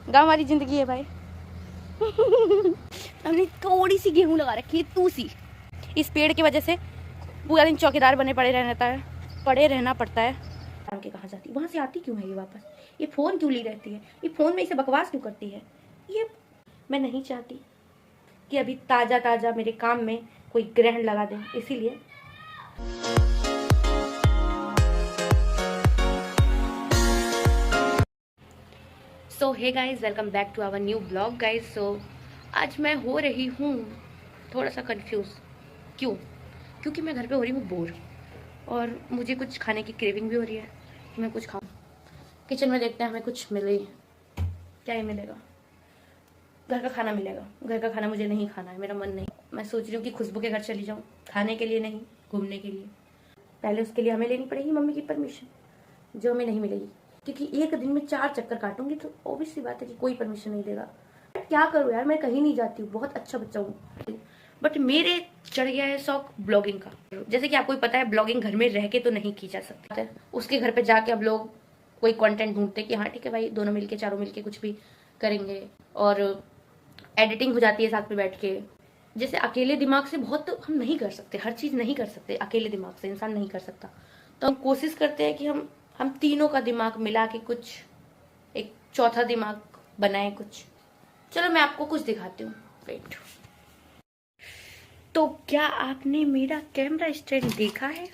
गाँव हमारी जिंदगी है भाई। हमने थोड़ी सी गेहूं लगा रखी है, तू सी। इस पेड़ की वजह से पूरा दिन चौकीदार बने पड़े रहना पड़ता है। काम के कहाँ जाती, वहां से आती क्यों है ये वापस? ये फोन क्यों ली रहती है? ये फोन में इसे बकवास क्यों करती है? ये मैं नहीं चाहती कि अभी ताजा ताजा मेरे काम में कोई ग्रहण लगा दे, इसीलिए so hey guys, welcome back to our new blog guys. So आज मैं हो रही हूँ थोड़ा सा कंफ्यूज। क्योंकि मैं घर पे हो रही हूँ बोर, और मुझे कुछ खाने की क्रेविंग भी हो रही है कि मैं कुछ खाऊं। किचन में देखते हैं हमें कुछ मिले, क्या ही मिलेगा? घर का खाना मिलेगा। घर का खाना मुझे नहीं खाना है, मेरा मन नहीं। मैं सोच रही हूँ कि खुशबू के घर चली जाऊँ, खाने के लिए नहीं, घूमने के लिए। पहले उसके लिए हमें लेनी पड़ेगी मम्मी की परमिशन, जो हमें नहीं मिलेगी, क्योंकि एक दिन में 4 चक्कर काटूंगी तो ऑब्वियस सी बात है कि कोई परमिशन नहीं देगा। क्या करूँ यार, मैं कहीं नहीं जाती हूँ, बहुत अच्छा बच्चा हूँ, बट मेरे चढ़ गया है शौक ब्लॉगिंग का। जैसे कि आपको ही पता है, ब्लॉगिंग घर में रह के तो नहीं की जा सकती। उसके घर पे जाके अब लोग कोई कंटेंट ढूंढते कि हाँ ठीक है भाई, दोनों मिलके चारों मिलके कुछ भी करेंगे, और एडिटिंग हो जाती है साथ में बैठ के। जैसे अकेले दिमाग से बहुत हम नहीं कर सकते, हर चीज नहीं कर सकते, अकेले दिमाग से इंसान नहीं कर सकता। तो हम कोशिश करते हैं कि हम तीनों का दिमाग मिला के कुछ एक चौथा दिमाग बनाए कुछ। चलो मैं आपको कुछ दिखाती हूँ, वेट। तो क्या आपने मेरा कैमरा स्टैंड देखा है?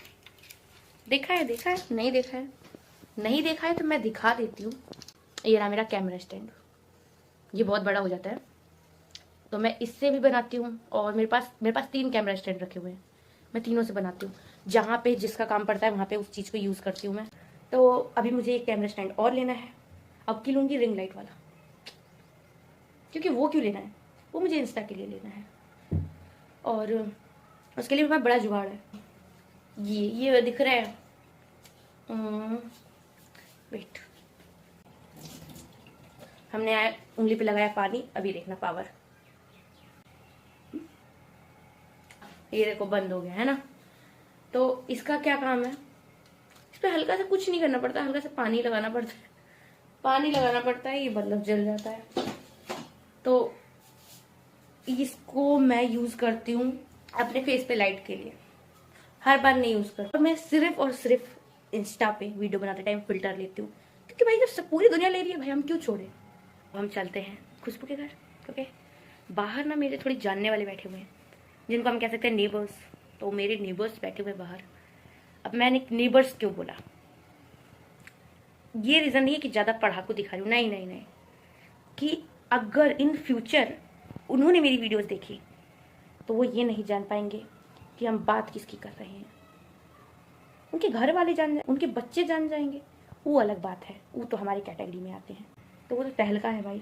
नहीं देखा है तो मैं दिखा देती हूँ। ये रहा मेरा कैमरा स्टैंड। ये बहुत बड़ा हो जाता है तो मैं इससे भी बनाती हूँ, और मेरे पास 3 कैमरा स्टैंड रखे हुए हैं। मैं तीनों से बनाती हूँ, जहाँ पे जिसका काम पड़ता है वहाँ पे उस चीज़ को यूज़ करती हूँ मैं। तो अभी मुझे एक कैमरा स्टैंड और लेना है। अब की लूँगी रिंग लाइट वाला, क्योंकि वो क्यों लेना है, वो मुझे इंस्टा के लिए लेना है, और उसके लिए मैं बड़ा जुगाड़ है। ये दिख रहा है, वेट। हमने उंगली पे लगाया पानी, अभी देखना पावर। ये देखो बंद हो गया है ना। तो इसका क्या काम है? इस पे हल्का सा कुछ नहीं करना पड़ता, हल्का सा पानी लगाना पड़ता है, ये बल्ब जल जाता है। तो इसको मैं यूज करती हूँ अपने फेस पे लाइट के लिए, हर बार नहीं यूज करती। और मैं सिर्फ और सिर्फ इंस्टा पे वीडियो बनाते टाइम फिल्टर लेती हूँ, क्योंकि भाई जब पूरी दुनिया ले रही है भाई, हम क्यों छोड़े। हम चलते हैं खुशबू के घर, क्योंकि बाहर ना मेरे थोड़ी जानने वाले बैठे हुए हैं, जिनको हम कह सकते हैं नेबर्स। तो मेरे नेबर्स बैठे हुए बाहर। अब मैंने नेबर्स क्यों बोला, ये रीजन नहीं है कि ज्यादा पढ़ाकू दिखा रही हूँ, नहीं, कि अगर इन फ्यूचर उन्होंने मेरी वीडियोस देखी तो वो ये नहीं जान पाएंगे कि हम बात किसकी कर रहे हैं। उनके घर वाले जान जाए, उनके बच्चे जान जाएंगे, वो अलग बात है, वो तो हमारी कैटेगरी में आते हैं। तो वो तो तहलका है भाई।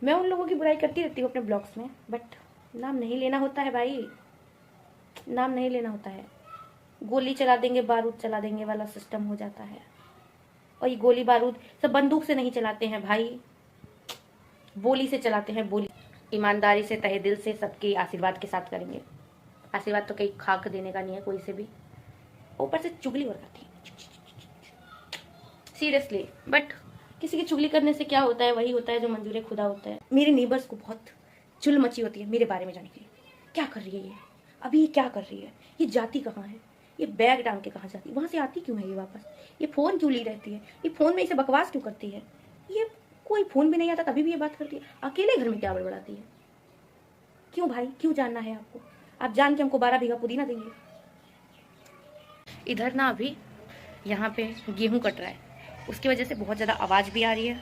मैं उन लोगों की बुराई करती रहती हूँ अपने ब्लॉग्स में, बट नाम नहीं लेना होता है भाई, नाम नहीं लेना होता है। गोली चला देंगे, बारूद चला देंगे वाला सिस्टम हो जाता है। और ये गोली बारूद सब बंदूक से नहीं चलाते हैं भाई, बोली से चलाते हैं, बोली। ईमानदारी से, तहे दिल से, सबके आशीर्वाद के साथ करेंगे। आशीर्वाद तो कहीं खाक देने का नहीं है कोई से भी, ऊपर से चुगली और करती है सीरियसली। बट किसी की चुगली करने से क्या होता है? वही होता है जो मंजूर खुदा होता है। मेरे नेबर्स को बहुत चुल मची होती है मेरे बारे में जाने के लिए। क्या कर रही है ये अभी, ये क्या कर रही है, ये जाती कहाँ है, ये बैग टांग के कहाँ जाती, वहां से आती क्यों है ये वापस, ये फोन क्यों ली रहती है, ये फोन में इसे बकवास क्यों करती है, ये कोई फोन भी नहीं आता तभी भी ये बात करती है, अकेले घर में क्या बड़बड़ाती है। क्यों भाई, क्यों जानना है आपको? आप जान के हमको 12 बीघा पुदीना देंगे। इधर ना अभी यहाँ पे गेहूं कट रहा है, उसकी वजह से बहुत ज़्यादा आवाज़ भी आ रही है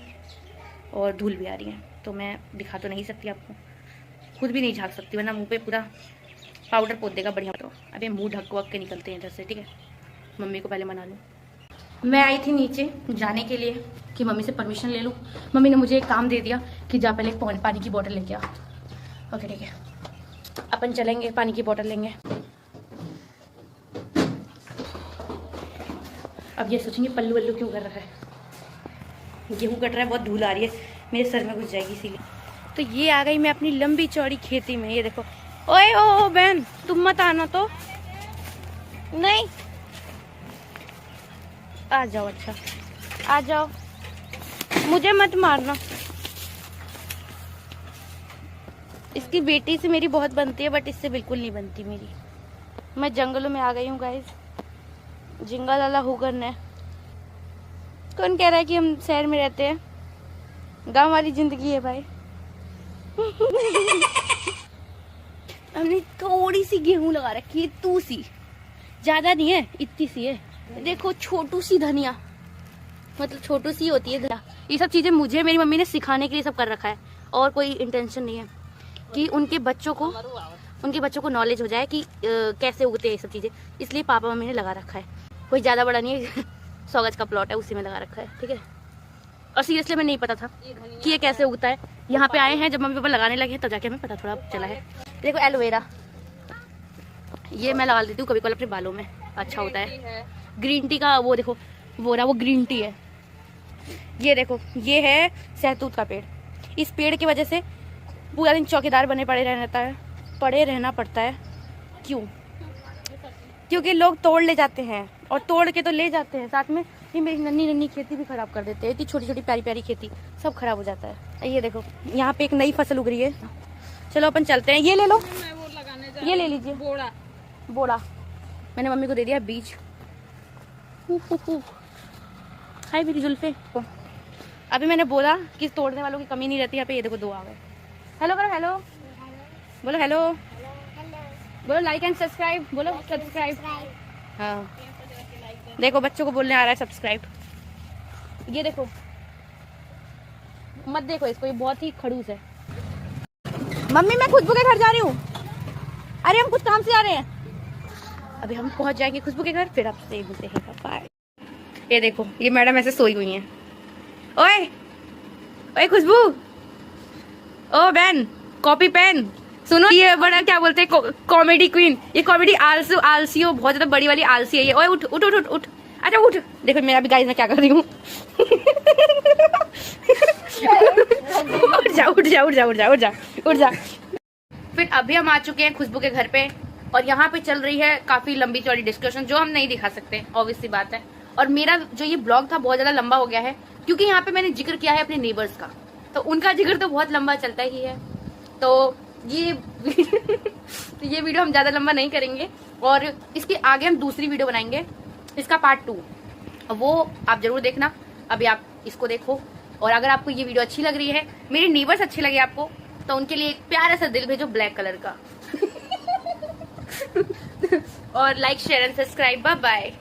और धूल भी आ रही है। तो मैं दिखा तो नहीं सकती आपको, खुद भी नहीं झाँक सकती, वरना मुंह पे पूरा पाउडर पोत देगा बढ़िया। तो अभी मुंह ढक वक के निकलते हैं इधर से, ठीक है? मम्मी को पहले मना लूँ। मैं आई थी नीचे जाने के लिए कि मम्मी से परमिशन ले लूँ। मम्मी ने मुझे एक काम दे दिया कि जा पहले पानी की बोतल लेके आ। ओके ठीक है, अपन चलेंगे, पानी की बोतल लेंगे। अब ये सोचेंगे पल्लू वल्लू क्यों कर रहा है, गेहूँ कट रहा है, बहुत धूल आ रही है, मेरे सर में घुस जाएगी इसीलिए। तो ये आ गई मैं अपनी लंबी चौड़ी खेती में। ये देखो, ओए ओ बहन तुम मत आना तो, नहीं आ जाओ, अच्छा आ जाओ, मुझे मत मारना। इसकी बेटी से मेरी बहुत बनती है, बट इससे बिल्कुल नहीं बनती मेरी। मैं जंगलों में आ गई हूँ गाइस, जिंगा लाला हु करना है। कौन कह रहा है कि हम शहर में रहते हैं? गांव वाली जिंदगी है भाई। हमने थोड़ी सी गेहूं लगा रखी है, तू सी, ज्यादा नहीं है, इतनी सी है। देखो छोटू सी धनिया, मतलब छोटू सी होती है धनिया। ये सब चीजें मुझे मेरी मम्मी ने सिखाने के लिए सब कर रखा है, और कोई इंटेंशन नहीं है कि उनके बच्चों को नॉलेज हो जाए कि कैसे उगते हैं ये सब चीजें। इसलिए पापा मम्मी ने लगा रखा है। कोई ज्यादा बड़ा नहीं है, 100 गज का प्लॉट है, उसी में लगा रखा है, ठीक है। और सीरियसली मैं नहीं पता था कि ये कैसे उगता है। यहाँ पे आए हैं जब मम्मी पापा लगाने लगे तब जाके हमें पता थोड़ा चला है। देखो एलोवेरा, ये मैं लगा देती हूँ कभी कभी अपने बालों में, अच्छा होता है। ग्रीन टी का वो देखो, वो ग्रीन टी है। ये देखो, ये है सहतूत का पेड़। इस पेड़ की वजह से पूरा दिन चौकीदार बने पड़े रहना पड़ता है। क्यों? क्योंकि लोग तोड़ ले जाते हैं, और तोड़ के तो ले जाते हैं साथ में ये मेरी नन्ही नन्ही खेती भी खराब कर देते हैं। इतनी छोटी छोटी प्यारी प्यारी खेती सब खराब हो जाता है। ये देखो, यहाँ पे एक नई फसल उग रही है। चलो अपन चलते हैं। ये ले लो, ये ले लीजिए। बोड़ा मैंने मम्मी को दे दिया बीज। हाय मेरी जुल्फे। अभी मैंने बोला कि तोड़ने वालों की कमी नहीं रहती यहाँ पे। ये देखो 2 आ गए। हेलो करो, हेलो बोलो, हेलो बोलो, लाइक एंड सब्सक्राइब बोलो, सब्सक्राइब। हाँ देखो, बच्चों को बोलने आ रहा है सब्सक्राइब। ये देखो, मत देखो इसको, ये बहुत ही खड़ूस है। मम्मी मैं खुशबू के घर जा रही हूँ। अरे हम कुछ काम से जा रहे हैं, अभी हम पहुंच जाएंगे खुशबू के घर, फिर आपसे मिलते हैं। बाय। ये देखो, ये मैडम ऐसे सोई हुई हैं। ओए ओए खुशबू, ओ बहन, कॉपी पेन सुनो। ये बड़ा क्या बोलते हैं, कॉमेडी क्वीन। ये कॉमेडी आलसी हो, बहुत ज्यादा बड़ी वाली आलसी है ये। ओए उठ उठ उठ उठ उठ, अच्छा उठ। देखो मेरा भी गाइस मैं क्या कर रही हूँ। उठ जा उठ जा उठ जा उठ जा उठ जा उठ जा। फिर अभी हम आ चुके हैं खुशबू के घर पे, और यहाँ पे चल रही है काफी लंबी चौड़ी डिस्कशन, जो हम नहीं दिखा सकते, ऑब्वियस सी बात है। और मेरा जो ये ब्लॉग था बहुत ज्यादा लंबा हो गया है, क्योंकि यहाँ पे मैंने जिक्र किया है अपने नेबर्स का, तो उनका जिक्र तो बहुत लंबा चलता ही है। तो ये ये वीडियो हम ज्यादा लंबा नहीं करेंगे, और इसके आगे हम दूसरी वीडियो बनाएंगे, इसका पार्ट 2, वो आप जरूर देखना। अभी आप इसको देखो, और अगर आपको ये वीडियो अच्छी लग रही है, मेरे नेबर्स अच्छे लगे आपको, तो उनके लिए एक प्यारा सा दिल भेजो ब्लैक कलर का। और like share and subscribe. Bye bye.